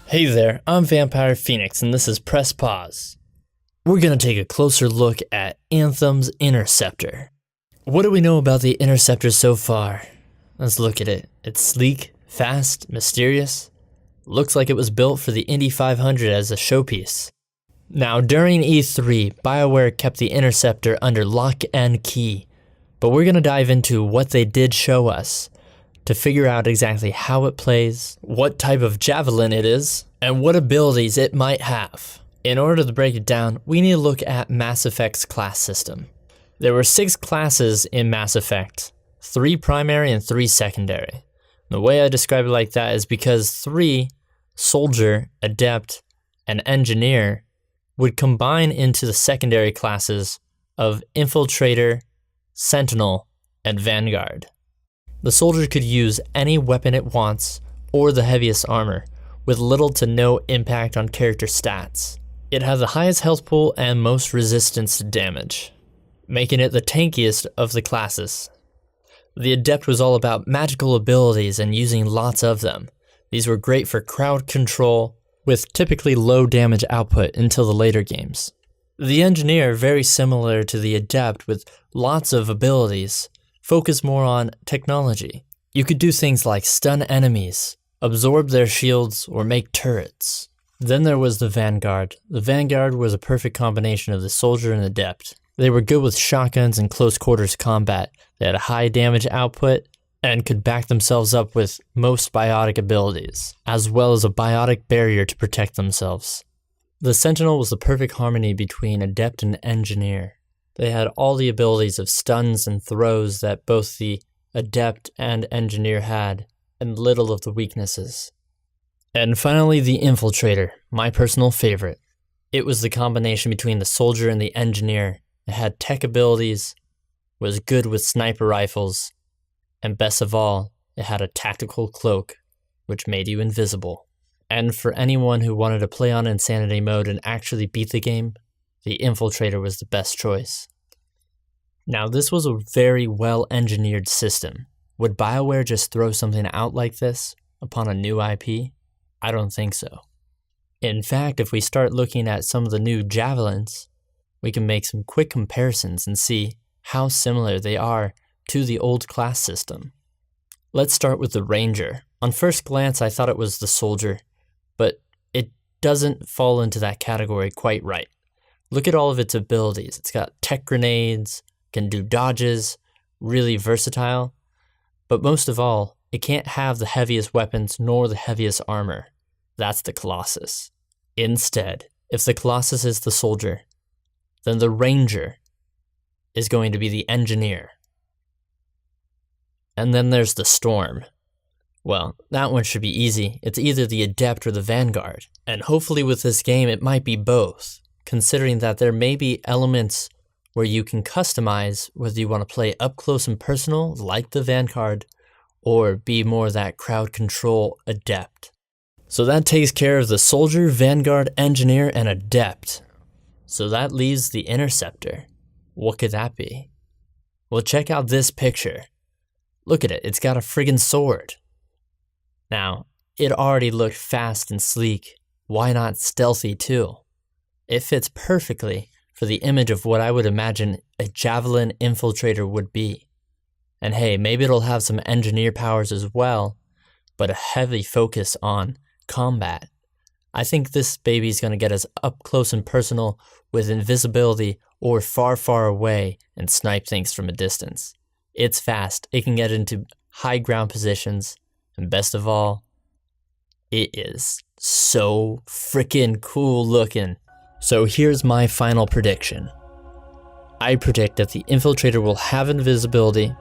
Hey there, I'm Vampire Phoenix and this is Press Pause. We're going to take a closer look at Anthem's Interceptor. What do we know about the Interceptor so far? Let's look at it. It's sleek, fast, mysterious. Looks like it was built for the Indy 500 as a showpiece. Now, during E3, BioWare kept the Interceptor under lock and key, but we're going to dive into what they did show us to figure out exactly how it plays, what type of Javelin it is, and what abilities it might have. In order to break it down, we need to look at Mass Effect's class system. There were 6 classes in Mass Effect, 3 primary and 3 secondary. The way I describe it like that is because 3, Soldier, Adept, and Engineer, would combine into the secondary classes of Infiltrator, Sentinel, and Vanguard. The Soldier could use any weapon it wants, or the heaviest armor, with little to no impact on character stats. It had the highest health pool and most resistance to damage, making it the tankiest of the classes. The Adept was all about magical abilities and using lots of them. These were great for crowd control, with typically low damage output until the later games. The Engineer, very similar to the Adept with lots of abilities, focus more on technology. You could do things like stun enemies, absorb their shields, or make turrets. Then there was the Vanguard. The Vanguard was a perfect combination of the Soldier and Adept. They were good with shotguns and close quarters combat. They had a high damage output and could back themselves up with most biotic abilities, as well as a biotic barrier to protect themselves. The Sentinel was the perfect harmony between Adept and Engineer. They had all the abilities of stuns and throws that both the Adept and Engineer had, and little of the weaknesses. And finally, the Infiltrator, my personal favorite. It was the combination between the Soldier and the Engineer. It had tech abilities, was good with sniper rifles, and best of all, it had a tactical cloak, which made you invisible. And for anyone who wanted to play on Insanity mode and actually beat the game, the Infiltrator was the best choice. Now, this was a very well-engineered system. Would BioWare just throw something out like this upon a new IP? I don't think so. In fact, if we start looking at some of the new Javelins, we can make some quick comparisons and see how similar they are to the old class system. Let's start with the Ranger. On first glance, I thought it was the Soldier, but it doesn't fall into that category quite right. Look at all of its abilities. It's got tech grenades, can do dodges, really versatile. But most of all, it can't have the heaviest weapons nor the heaviest armor. That's the Colossus. Instead, if the Colossus is the Soldier, then the Ranger is going to be the Engineer. And then there's the Storm. Well, that one should be easy. It's either the Adept or the Vanguard. And hopefully with this game, it might be both, considering that there may be elements where you can customize whether you want to play up close and personal, like the Vanguard, or be more that crowd control Adept. So that takes care of the Soldier, Vanguard, Engineer, and Adept. So that leaves the Interceptor. What could that be? Well, check out this picture. Look at it, it's got a friggin' sword. Now, it already looked fast and sleek. Why not stealthy too? It fits perfectly for the image of what I would imagine a Javelin Infiltrator would be. And hey, maybe it'll have some Engineer powers as well, but a heavy focus on combat. I think this baby's gonna get us up close and personal with invisibility or far, far away and snipe things from a distance. It's fast, it can get into high ground positions, and best of all, it is so freaking cool looking. So here's my final prediction. I predict that the Infiltrator will have invisibility,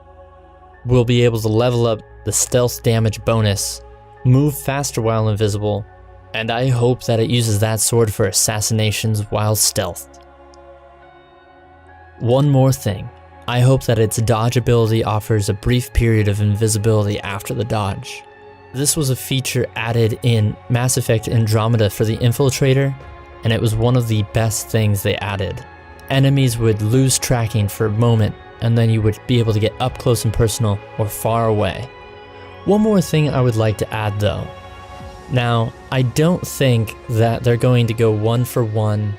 will be able to level up the stealth damage bonus, move faster while invisible, and I hope that it uses that sword for assassinations while stealthed. One more thing, I hope that its dodge ability offers a brief period of invisibility after the dodge. This was a feature added in Mass Effect Andromeda for the Infiltrator, and it was one of the best things they added. Enemies would lose tracking for a moment, and then you would be able to get up close and personal or far away. One more thing I would like to add though. Now, I don't think that they're going to go one for one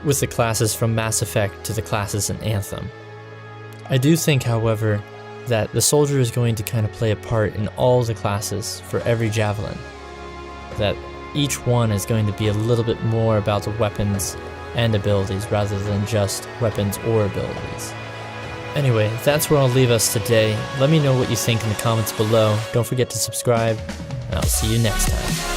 with the classes from Mass Effect to the classes in Anthem. I do think, however, that the soldier is going to kind of play a part in all the classes for every Javelin. That each one is going to be a little bit more about the weapons and abilities rather than just weapons or abilities. Anyway, that's where I'll leave us today. Let me know what you think in the comments below. Don't forget to subscribe, and I'll see you next time.